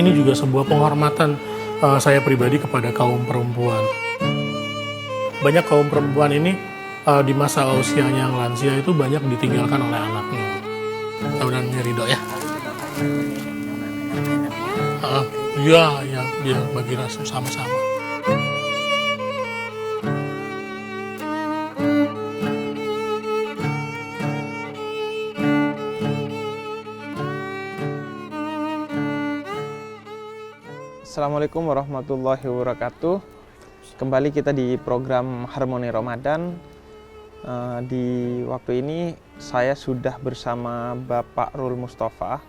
ini juga sebuah penghormatan saya pribadi kepada kaum perempuan. Banyak kaum perempuan ini di masa usianya yang lansia itu banyak ditinggalkan oleh anaknya. Mudah-mudahan ridho ya. Iya, dia bagi rasa sama-sama. Assalamualaikum warahmatullahi wabarakatuh. Kembali kita di program Harmoni Ramadan. Di waktu ini saya sudah bersama Bapak Rul Mustafa.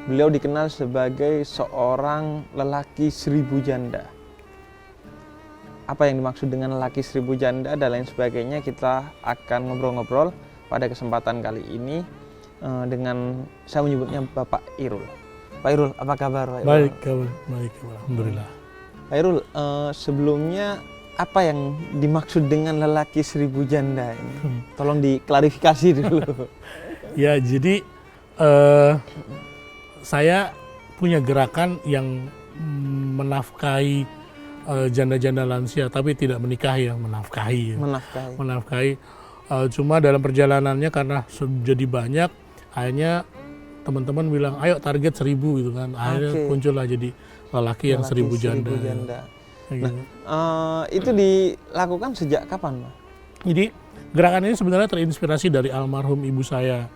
Beliau dikenal sebagai seorang lelaki 1000 janda. Apa yang dimaksud dengan lelaki 1000 janda dan lain sebagainya, kita akan ngobrol-ngobrol pada kesempatan kali ini dengan, saya menyebutnya Bapak Irul. Pak Irul, apa kabar Pak Irul? Baik, alhamdulillah. Pak Irul, sebelumnya apa yang dimaksud dengan lelaki 1000 janda ini? Tolong diklarifikasi dulu. Ya, jadi saya punya gerakan yang menafkahi janda-janda lansia, tapi tidak menikahi, yang menafkahi. Cuma dalam perjalanannya karena jadi banyak, akhirnya teman-teman bilang, ayo target 1000 gitu kan. Akhirnya muncullah jadi lelaki yang 1000 janda. Nah, itu dilakukan sejak kapan, Pak? Jadi gerakan ini sebenarnya terinspirasi dari almarhum ibu saya.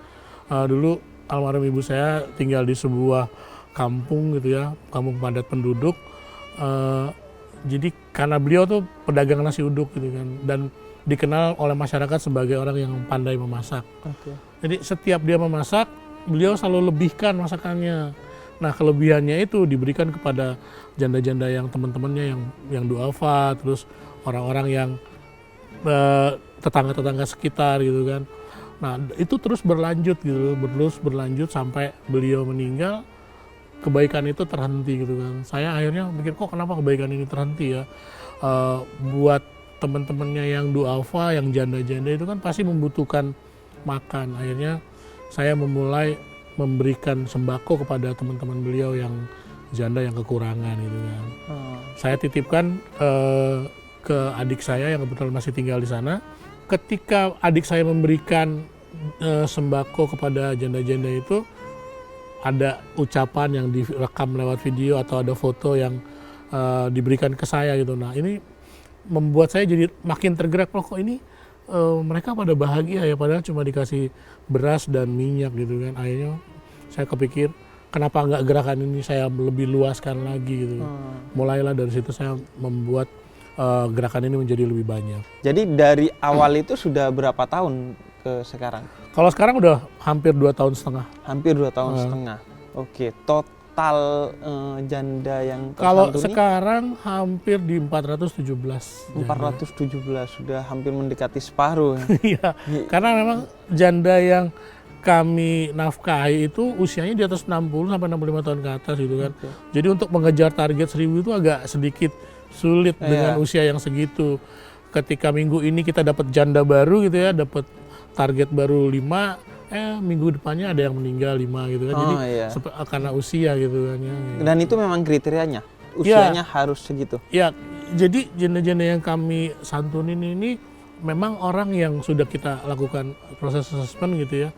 Dulu almarhum ibu saya tinggal di sebuah kampung gitu ya, kampung padat penduduk. Jadi karena beliau tuh pedagang nasi uduk gitu kan, dan dikenal oleh masyarakat sebagai orang yang pandai memasak. Jadi setiap dia memasak, beliau selalu lebihkan masakannya. Nah, kelebihannya itu diberikan kepada janda-janda yang teman-temannya yang duafa, terus orang-orang yang tetangga-tetangga sekitar gitu kan. Nah, itu terus berlanjut sampai beliau meninggal. Kebaikan itu terhenti gitu kan. Saya akhirnya mikir, kok kenapa kebaikan ini terhenti ya? Buat teman-temannya yang duafa, yang janda-janda itu kan pasti membutuhkan makan. Akhirnya saya memulai memberikan sembako kepada teman-teman beliau yang janda yang kekurangan gitu kan. Saya titipkan ke adik saya yang kebetulan masih tinggal di sana. Ketika adik saya memberikan sembako kepada janda-janda itu, ada ucapan yang direkam lewat video atau ada foto yang diberikan ke saya gitu. Nah, ini membuat saya jadi makin tergerak, loh kok ini mereka pada bahagia ya, padahal cuma dikasih beras dan minyak gitu kan. Akhirnya saya kepikir, kenapa nggak gerakan ini saya lebih luaskan lagi gitu. Mulailah dari situ saya membuat gerakan ini menjadi lebih banyak. Jadi dari awal itu sudah berapa tahun ke sekarang? Kalau sekarang udah hampir 2 tahun setengah. Hampir 2 tahun setengah. Oke, total janda yang tersantuni? Kalau sekarang hampir di 417. 417, sudah hampir mendekati separuh. Iya, karena memang janda yang kami nafkahi itu usianya di atas 60 sampai 65 tahun ke atas gitu kan. Jadi untuk mengejar target 1000 itu agak sedikit sulit dengan usia yang segitu. Ketika minggu ini kita dapat janda baru gitu ya, dapat target baru 5, minggu depannya ada yang meninggal 5 gitu kan. Jadi karena usia gitu kan ya. Dan itu memang kriterianya, usianya harus segitu. Ya, jadi janda-janda yang kami santunin ini memang orang yang sudah kita lakukan proses assessment gitu ya.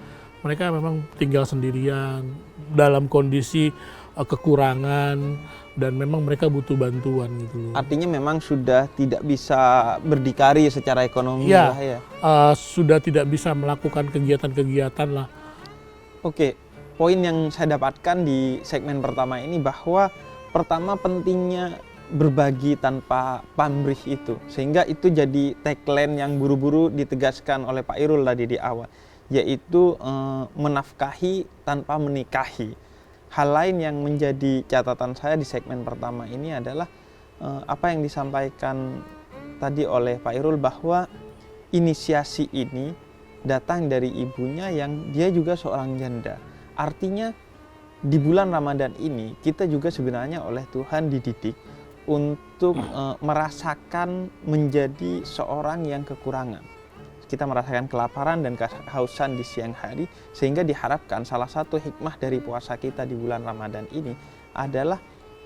Mereka memang tinggal sendirian dalam kondisi kekurangan dan memang mereka butuh bantuan gitu. Artinya memang sudah tidak bisa berdikari secara ekonomi lah ya. Sudah tidak bisa melakukan kegiatan-kegiatan lah. Oke, poin yang saya dapatkan di segmen pertama ini bahwa pertama pentingnya berbagi tanpa pamrih itu, sehingga itu jadi tagline yang buru-buru ditegaskan oleh Pak Irul tadi di awal, yaitu menafkahi tanpa menikahi. Hal lain yang menjadi catatan saya di segmen pertama ini adalah apa yang disampaikan tadi oleh Pak Irul, bahwa inisiasi ini datang dari ibunya yang dia juga seorang janda. Artinya di bulan Ramadan ini kita juga sebenarnya oleh Tuhan dididik untuk merasakan menjadi seorang yang kekurangan. Kita merasakan kelaparan dan kehausan di siang hari, sehingga diharapkan salah satu hikmah dari puasa kita di bulan Ramadan ini adalah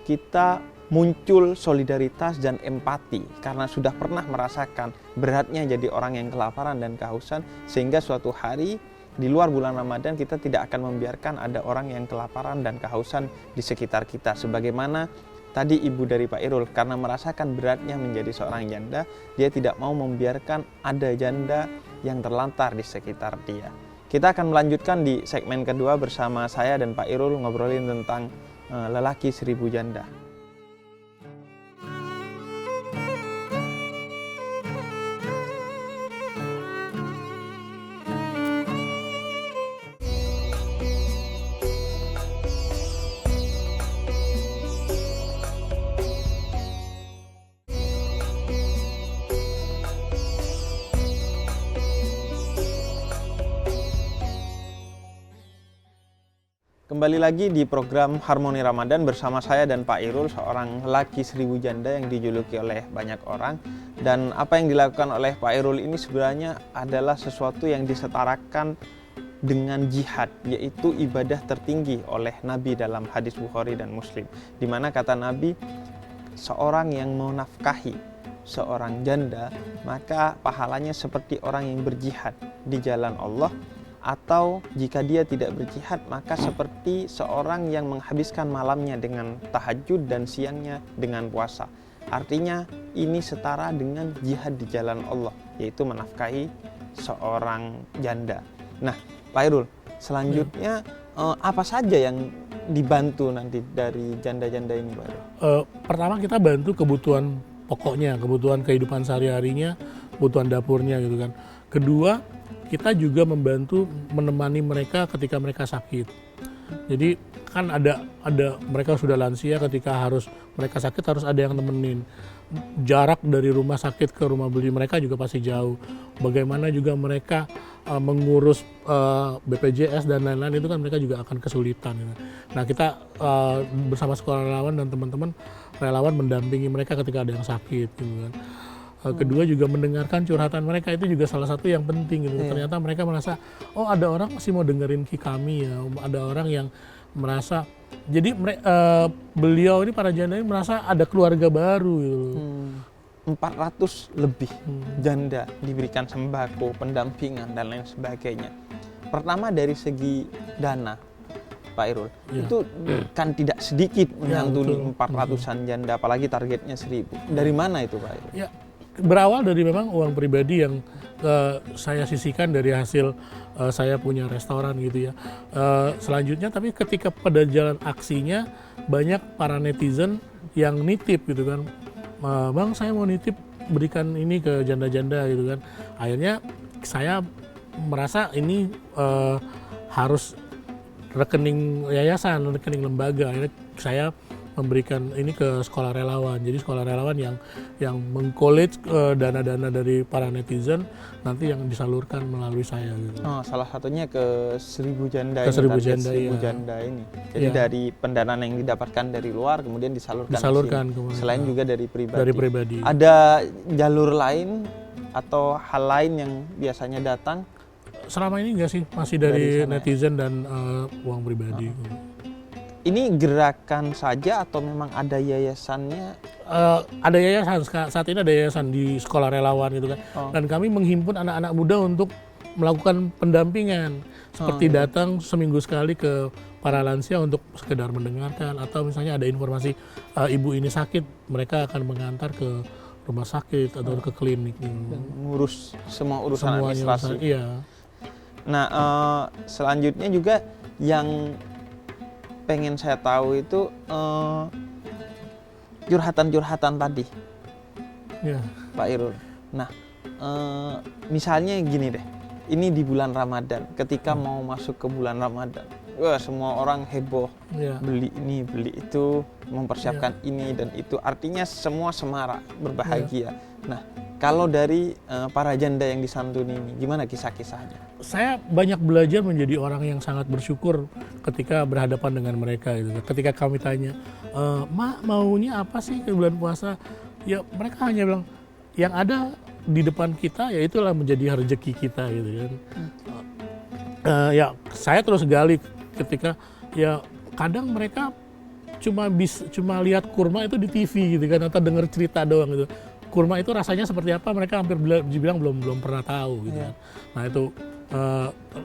kita muncul solidaritas dan empati karena sudah pernah merasakan beratnya jadi orang yang kelaparan dan kehausan, sehingga suatu hari di luar bulan Ramadan kita tidak akan membiarkan ada orang yang kelaparan dan kehausan di sekitar kita. Sebagaimana tadi ibu dari Pak Irul, karena merasakan beratnya menjadi seorang janda, dia tidak mau membiarkan ada janda yang terlantar di sekitar dia. Kita akan melanjutkan di segmen kedua bersama saya dan Pak Irul ngobrolin tentang lelaki 1000 janda. Kembali lagi di program Harmoni Ramadan bersama saya dan Pak Irul, seorang lelaki 1000 janda yang dijuluki oleh banyak orang. Dan apa yang dilakukan oleh Pak Irul ini sebenarnya adalah sesuatu yang disetarakan dengan jihad, yaitu ibadah tertinggi oleh Nabi dalam hadis Bukhari dan Muslim. Di mana kata Nabi, seorang yang menafkahi seorang janda, maka pahalanya seperti orang yang berjihad di jalan Allah. Atau jika dia tidak berjihad, maka seperti seorang yang menghabiskan malamnya dengan tahajud dan siangnya dengan puasa. Artinya ini setara dengan jihad di jalan Allah, yaitu menafkahi seorang janda. Nah, Pak Irul, selanjutnya apa saja yang dibantu nanti dari janda-janda ini, Pak Irul? Pertama kita bantu kebutuhan pokoknya, kebutuhan kehidupan sehari-harinya, kebutuhan dapurnya gitu kan. Kedua, kita juga membantu menemani mereka ketika mereka sakit. Jadi kan ada mereka sudah lansia, ketika mereka sakit harus ada yang nemenin. Jarak dari rumah sakit ke rumah beli mereka juga pasti jauh. Bagaimana juga mereka mengurus BPJS dan lain-lain, itu kan mereka juga akan kesulitan. Nah, kita bersama sekolah relawan dan teman-teman relawan mendampingi mereka ketika ada yang sakit gitu kan. Kedua juga mendengarkan curhatan mereka, itu juga salah satu yang penting gitu. Ternyata mereka merasa, oh ada orang masih mau dengerin kami ya, ada orang yang merasa, jadi beliau ini, para janda ini merasa ada keluarga baru gitu. 400 lebih janda diberikan sembako, pendampingan dan lain sebagainya. Pertama dari segi dana, Pak Irul, itu kan tidak sedikit menyantuni 400-an janda, apalagi targetnya 1000. Dari mana itu, Pak Irul? Ya, berawal dari memang uang pribadi yang saya sisihkan dari hasil saya punya restoran gitu ya. Selanjutnya, tapi ketika pada jalan aksinya banyak para netizen yang nitip gitu kan, Bang saya mau nitip berikan ini ke janda-janda gitu kan. Akhirnya saya merasa ini harus rekening yayasan, rekening lembaga. Akhirnya saya memberikan ini ke sekolah relawan. Jadi sekolah relawan yang meng-college dana-dana dari para netizen nanti yang disalurkan melalui saya gitu. Oh, salah satunya ke 1000 janda, ke 1000 janda, 1000 janda ini. Jadi dari pendanaan yang didapatkan dari luar kemudian disalurkan selain juga dari pribadi. Ada jalur lain atau hal lain yang biasanya datang? Selama ini enggak sih, masih dari netizen dan uang pribadi. Ini gerakan saja atau memang ada yayasannya? Ada yayasan, saat ini ada yayasan di sekolah relawan gitu kan. Dan kami menghimpun anak-anak muda untuk melakukan pendampingan. Seperti datang seminggu sekali ke para lansia untuk sekedar mendengarkan, atau misalnya ada informasi ibu ini sakit, mereka akan mengantar ke rumah sakit atau ke klinik. Dan mengurus semua urusan administrasi. Iya. Nah, selanjutnya juga yang pengen saya tahu itu curhatan-curhatan tadi, Pak Irul. Nah, misalnya gini deh, ini di bulan Ramadan, ketika mau masuk ke bulan Ramadan, wah semua orang heboh, beli ini, beli itu, mempersiapkan ini dan itu, artinya semua semarak, berbahagia. Nah, kalau dari para janda yang disantuni ini, gimana kisah-kisahnya? Saya banyak belajar menjadi orang yang sangat bersyukur ketika berhadapan dengan mereka gitu. Ketika kami tanya, Mak maunya apa sih ke bulan puasa? Ya mereka hanya bilang, yang ada di depan kita ya itulah menjadi rezeki kita gitu kan. Ya saya terus gali ketika ya kadang mereka cuma lihat kurma itu di TV gitu kan, atau denger cerita doang gitu. Kurma itu rasanya seperti apa mereka hampir dibilang belum pernah tahu gitu kan. Nah itu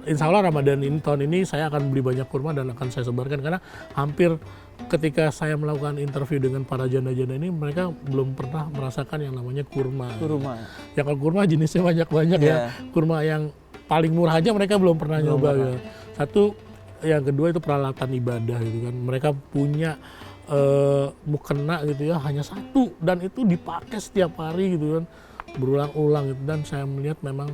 insya Allah Ramadan ini tahun ini saya akan beli banyak kurma dan akan saya sebarkan, karena hampir ketika saya melakukan interview dengan para janda-janda ini, mereka belum pernah merasakan yang namanya kurma. Ya kalau kurma jenisnya banyak-banyak ya. Kurma yang paling murah aja mereka belum pernah nyoba ya. Satu, yang kedua itu peralatan ibadah gitu kan. Mereka punya mukena gitu ya, hanya satu, dan itu dipakai setiap hari gitu kan, berulang-ulang gitu. Dan saya melihat memang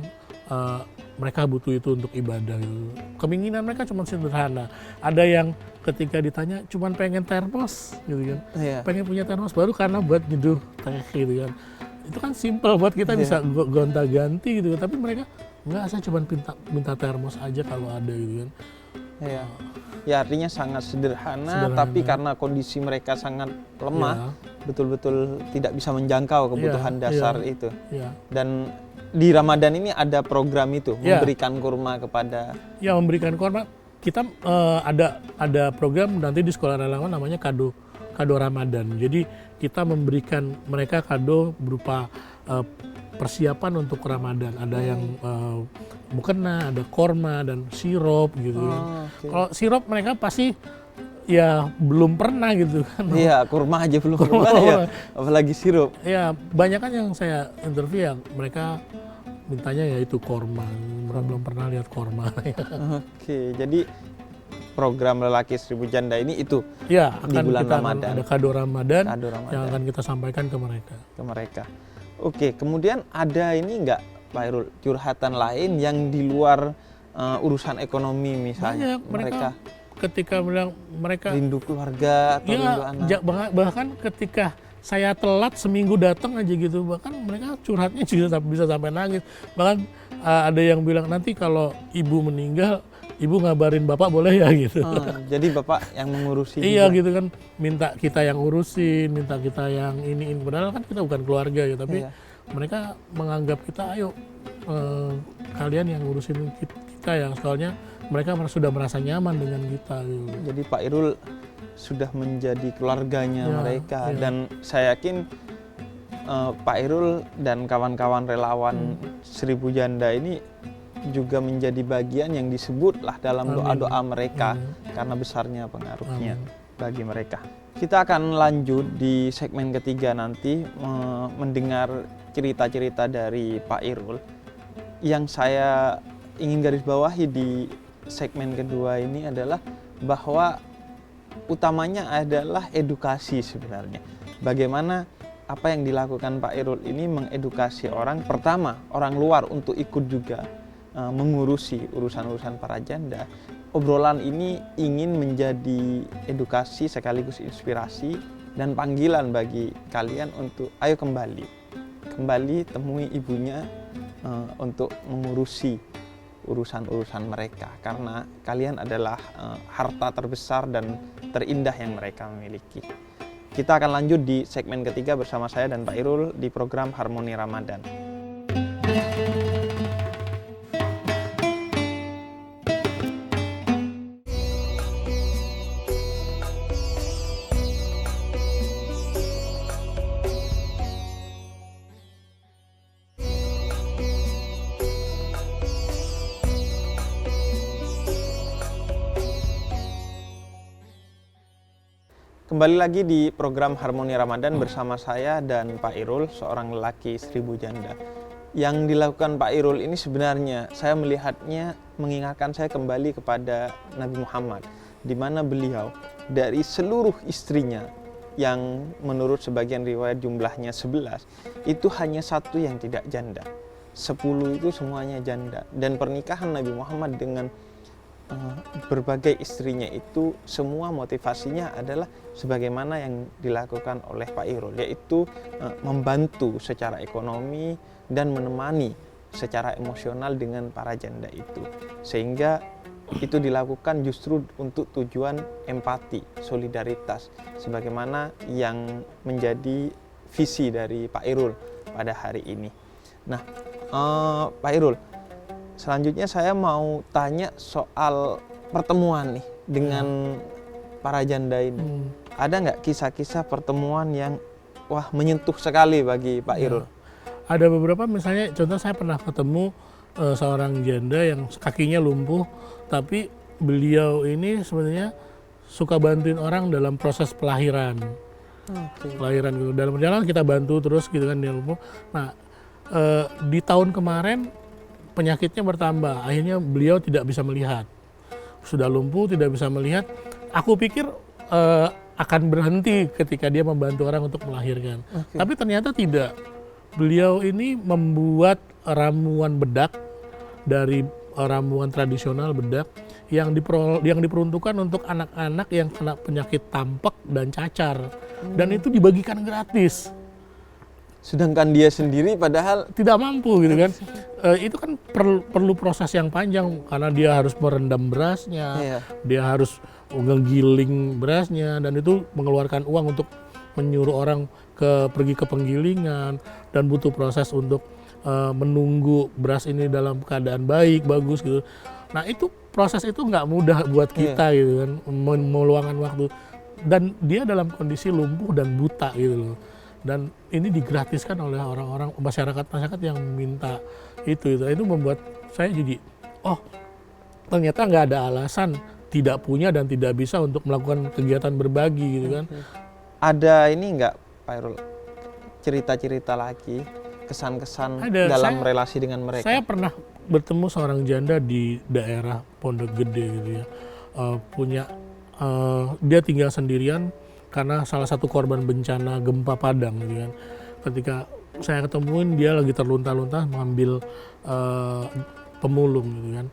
mereka butuh itu untuk ibadah gitu. Keinginan mereka cuma sederhana. Ada yang ketika ditanya cuma pengen termos gitu kan, pengen punya termos baru karena buat nyeduh teh gitu kan. Itu kan simple buat kita bisa gonta-ganti gitu kan. Tapi mereka enggak, saya cuma minta termos aja kalau ada gitu kan. Ya artinya sangat sederhana, tapi karena kondisi mereka sangat lemah, betul-betul tidak bisa menjangkau kebutuhan dasar itu. Dan di Ramadan ini ada program itu, memberikan kurma kepada... Ya, memberikan kurma. Kita ada program nanti di Sekolah Relawan namanya kado Ramadan. Jadi kita memberikan mereka kado berupa persiapan untuk Ramadan. Ada yang mukena, ada korma dan sirup gitu. Kalau sirup mereka pasti ya belum pernah gitu kan. Iya, kurma aja belum pernah ya, apalagi sirup. Ya, banyak kan yang saya interview yang mereka mintanya ya itu korma. Mereka belum pernah lihat korma. Oke, jadi program Lelaki Seribu Janda ini itu ya, di bulan Ramadan. Ada kado Ramadan yang akan kita sampaikan ke mereka. Oke, kemudian ada ini enggak Pak Irul, curhatan lain yang di luar urusan ekonomi misalnya? Mereka ketika bilang mereka rindu keluarga atau rindu anak. Bahkan ketika saya telat seminggu datang aja gitu, bahkan mereka curhatnya juga bisa sampai nangis. Bahkan ada yang bilang nanti kalau ibu meninggal, ibu ngabarin bapak boleh ya gitu. Jadi bapak yang mengurusi. Iya juga. Gitu kan, minta kita yang urusin, minta kita yang ini. Padahal kan kita bukan keluarga ya, tapi mereka menganggap kita, ayo kalian yang ngurusin kita ya, soalnya mereka sudah merasa nyaman dengan kita gitu. Jadi Pak Irul sudah menjadi keluarganya mereka. Dan saya yakin Pak Irul dan kawan-kawan relawan Seribu Janda ini juga menjadi bagian yang disebutlah dalam doa-doa mereka karena besarnya pengaruhnya bagi mereka. Kita akan lanjut di segmen ketiga nanti mendengar cerita-cerita dari Pak Irul. Yang saya ingin garis bawahi di segmen kedua ini adalah bahwa utamanya adalah edukasi sebenarnya. Bagaimana apa yang dilakukan Pak Irul ini mengedukasi orang, pertama orang luar untuk ikut juga mengurusi urusan-urusan para janda. Obrolan ini ingin menjadi edukasi sekaligus inspirasi dan panggilan bagi kalian untuk ayo kembali temui ibunya untuk mengurusi urusan-urusan mereka, karena kalian adalah harta terbesar dan terindah yang mereka miliki. Kita akan lanjut di segmen ketiga bersama saya dan Pak Irul di program Harmoni Ramadan. Kembali lagi di program Harmoni Ramadan bersama saya dan Pak Irul, seorang lelaki seribu janda. Yang dilakukan Pak Irul ini sebenarnya saya melihatnya mengingatkan saya kembali kepada Nabi Muhammad, di mana beliau dari seluruh istrinya yang menurut sebagian riwayat jumlahnya 11, itu hanya satu yang tidak janda. 10 itu semuanya janda. Dan pernikahan Nabi Muhammad dengan berbagai istrinya itu semua motivasinya adalah sebagaimana yang dilakukan oleh Pak Irul, yaitu membantu secara ekonomi dan menemani secara emosional dengan para janda itu, sehingga itu dilakukan justru untuk tujuan empati, solidaritas, sebagaimana yang menjadi visi dari Pak Irul pada hari ini. Nah, Pak Irul, selanjutnya saya mau tanya soal pertemuan nih dengan para janda ini. Ada nggak kisah-kisah pertemuan yang wah menyentuh sekali bagi Pak Irul? Ada beberapa, misalnya contoh saya pernah ketemu seorang janda yang kakinya lumpuh, tapi beliau ini sebenarnya suka bantuin orang dalam proses pelahiran. Pelahiran gitu. Dalam perjalanan kita bantu terus gitu kan, dia lumpuh. Nah, di tahun kemarin penyakitnya bertambah, akhirnya beliau tidak bisa melihat. Sudah lumpuh, tidak bisa melihat. Aku pikir akan berhenti ketika dia membantu orang untuk melahirkan. Tapi ternyata tidak. Beliau ini membuat ramuan bedak dari ramuan tradisional bedak yang diperuntukkan untuk anak-anak yang kena penyakit tampek dan cacar. Dan itu dibagikan gratis. Sedangkan dia sendiri padahal tidak mampu gitu kan. Itu kan perlu proses yang panjang karena dia harus merendam berasnya, dia harus menggiling berasnya, dan itu mengeluarkan uang untuk menyuruh orang pergi ke penggilingan, dan butuh proses untuk menunggu beras ini dalam keadaan baik, bagus gitu. Nah itu proses itu nggak mudah buat kita gitu kan, meluangkan waktu. Dan dia dalam kondisi lumpuh dan buta gitu loh. Dan ini digratiskan oleh orang-orang masyarakat yang minta itu membuat saya jadi ternyata nggak ada alasan tidak punya dan tidak bisa untuk melakukan kegiatan berbagi gitu kan. Ada ini nggak Pak Irul, cerita-cerita lagi, kesan-kesan dalam relasi dengan mereka? Saya pernah bertemu seorang janda di daerah Pondok Gede gitu ya, dia tinggal sendirian karena salah satu korban bencana gempa Padang gitu kan. Ketika saya ketemuin, dia lagi terlunta-lunta mengambil pemulung gitu kan.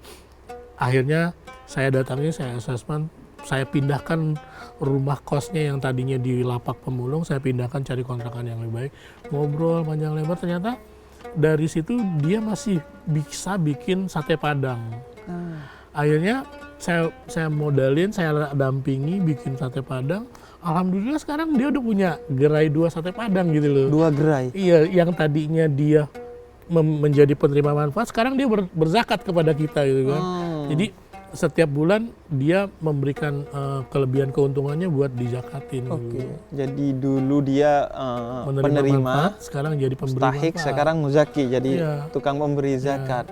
Akhirnya saya datangi, saya asesmen, saya pindahkan rumah kosnya yang tadinya di lapak pemulung, saya pindahkan cari kontrakan yang lebih baik. Ngobrol panjang lebar, ternyata dari situ dia masih bisa bikin sate Padang. Akhirnya saya modalin, saya dampingi bikin sate Padang. Alhamdulillah sekarang dia udah punya gerai 2 sate Padang gitu loh. 2 gerai? Iya, yang tadinya dia menjadi penerima manfaat, sekarang dia berzakat kepada kita gitu kan. Jadi setiap bulan dia memberikan kelebihan keuntungannya buat dizakatin. Gitu. Jadi dulu dia penerima manfaat, sekarang jadi pemberi mustahik, manfaat. Sekarang muzaki, jadi tukang pemberi zakat.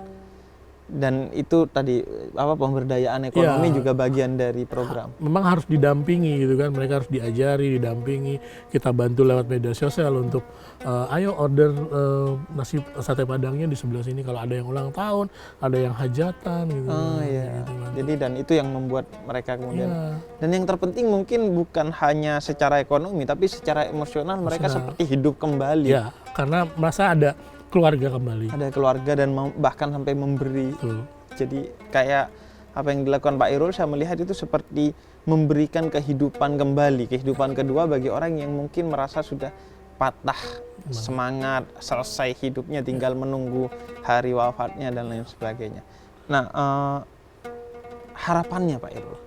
Dan itu tadi pemberdayaan ekonomi juga bagian dari program. Memang harus didampingi gitu kan, mereka harus diajari, didampingi, kita bantu lewat media sosial untuk ayo order nasi sate Padangnya di sebelah sini kalau ada yang ulang tahun, ada yang hajatan gitu. Gitu, jadi dan itu yang membuat mereka kemudian. Dan yang terpenting mungkin bukan hanya secara ekonomi, tapi secara emosional mereka seperti hidup kembali. Ya, karena merasa ada keluarga kembali. Ada keluarga dan bahkan sampai memberi. Jadi kayak apa yang dilakukan Pak Irul, saya melihat itu seperti memberikan kehidupan kembali, kehidupan kedua bagi orang yang mungkin merasa sudah patah semangat, selesai hidupnya, tinggal menunggu hari wafatnya dan lain sebagainya. Nah, harapannya Pak Irul,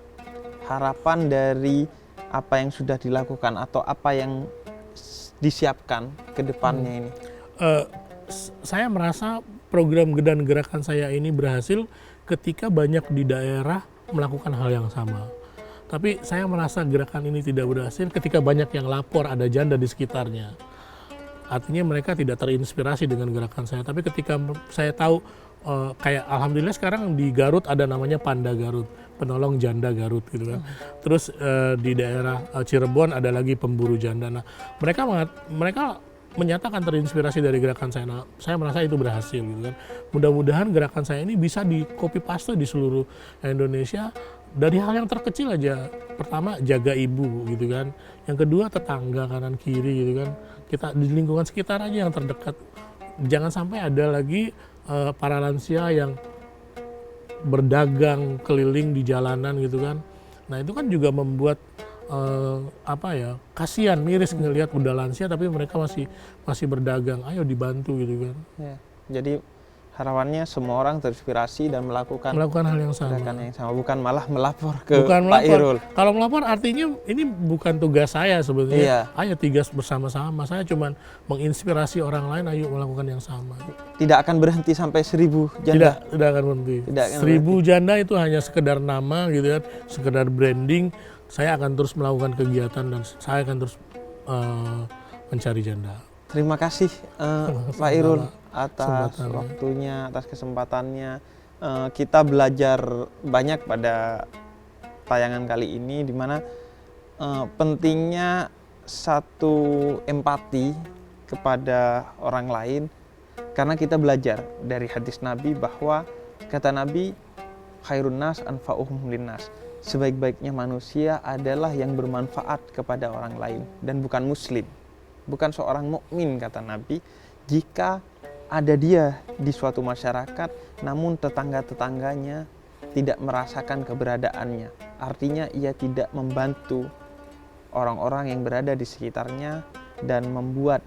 harapan dari apa yang sudah dilakukan atau apa yang disiapkan ke depannya ini? Saya merasa program dan gerakan saya ini berhasil ketika banyak di daerah melakukan hal yang sama. Tapi saya merasa gerakan ini tidak berhasil ketika banyak yang lapor ada janda di sekitarnya. Artinya mereka tidak terinspirasi dengan gerakan saya. Tapi ketika saya tahu, kayak alhamdulillah sekarang di Garut ada namanya Panda Garut, penolong janda Garut gitu kan. Terus di daerah Cirebon ada lagi pemburu janda. Nah, mereka menyatakan terinspirasi dari gerakan saya. Nah, saya merasa itu berhasil gitu kan. Mudah-mudahan gerakan saya ini bisa di copy paste di seluruh Indonesia dari hal yang terkecil aja. Pertama, jaga ibu gitu kan. Yang kedua, tetangga kanan kiri gitu kan. Kita di lingkungan sekitar aja yang terdekat. Jangan sampai ada lagi para lansia yang berdagang keliling di jalanan gitu kan. Nah, itu kan juga membuat kasihan, miris ngelihat udah lansia tapi mereka masih berdagang. Ayo dibantu gitu kan. Jadi harapannya semua orang terinspirasi dan melakukan hal yang sama. Bukan malah melapor ke Pak Irul. Kalau melapor artinya ini bukan tugas saya sebetulnya. Ayo tugas bersama-sama. Saya cuma menginspirasi orang lain, ayo melakukan yang sama. Tidak akan berhenti sampai 1000 janda. Tidak akan berhenti. 1000 janda itu hanya sekedar nama gitu kan, sekedar branding. saya akan terus melakukan kegiatan dan saya akan terus mencari janda. Terima kasih Pak Irul atas Kesempatannya. waktunya, atas kesempatannya. Kita belajar banyak pada tayangan kali ini, di mana pentingnya satu empati kepada orang lain, karena kita belajar dari hadis Nabi bahwa kata Nabi, khairun nas anfa'uhum linnas. Sebaik-baiknya manusia adalah yang bermanfaat kepada orang lain dan bukan muslim, bukan seorang mukmin kata Nabi. Jika ada dia di suatu masyarakat namun tetangga-tetangganya tidak merasakan keberadaannya, artinya ia tidak membantu orang-orang yang berada di sekitarnya dan membuat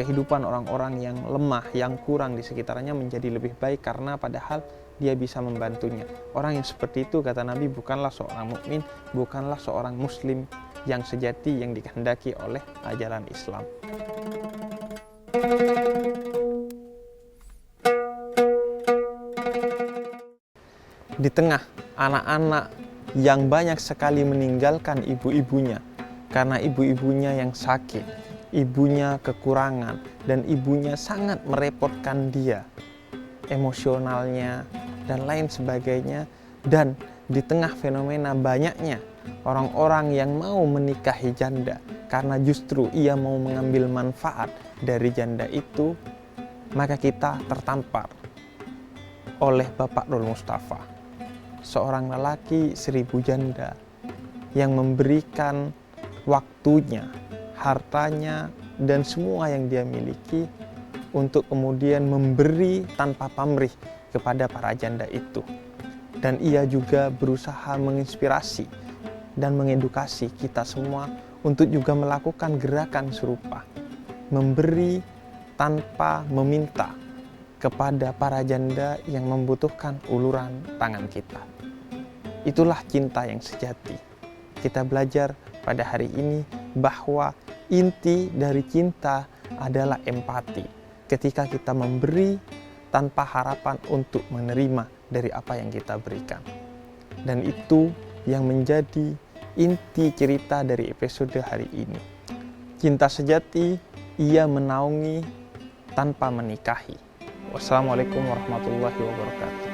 kehidupan orang-orang yang lemah, yang kurang di sekitarnya menjadi lebih baik karena padahal dia bisa membantunya. Orang yang seperti itu kata Nabi bukanlah seorang mukmin, bukanlah seorang muslim yang sejati yang dikehendaki oleh ajaran Islam. Di tengah anak-anak yang banyak sekali meninggalkan ibu-ibunya karena ibu-ibunya yang sakit, ibunya kekurangan, dan ibunya sangat merepotkan dia emosionalnya dan lain sebagainya, dan di tengah fenomena banyaknya orang-orang yang mau menikahi janda karena justru ia mau mengambil manfaat dari janda itu, maka kita tertampar oleh Bapak Nurul Mustafa, seorang lelaki 1000 janda yang memberikan waktunya, hartanya, dan semua yang dia miliki untuk kemudian memberi tanpa pamrih kepada para janda itu. Dan ia juga berusaha menginspirasi dan mengedukasi kita semua untuk juga melakukan gerakan serupa, memberi tanpa meminta kepada para janda yang membutuhkan uluran tangan kita. Itulah cinta yang sejati. Kita belajar pada hari ini bahwa inti dari cinta adalah empati. Ketika kita memberi tanpa harapan untuk menerima dari apa yang kita berikan. Dan itu yang menjadi inti cerita dari episode hari ini. Cinta sejati, ia menaungi tanpa menikahi. Wassalamualaikum warahmatullahi wabarakatuh.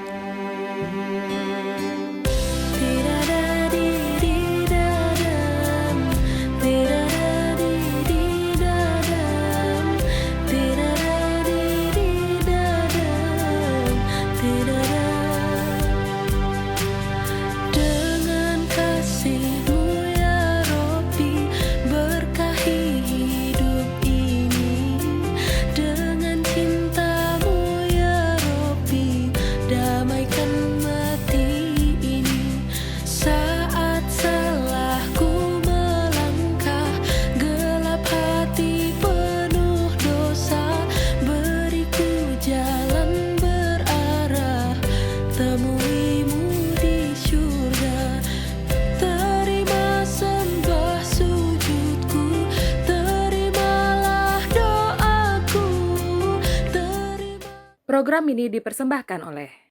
Program ini dipersembahkan oleh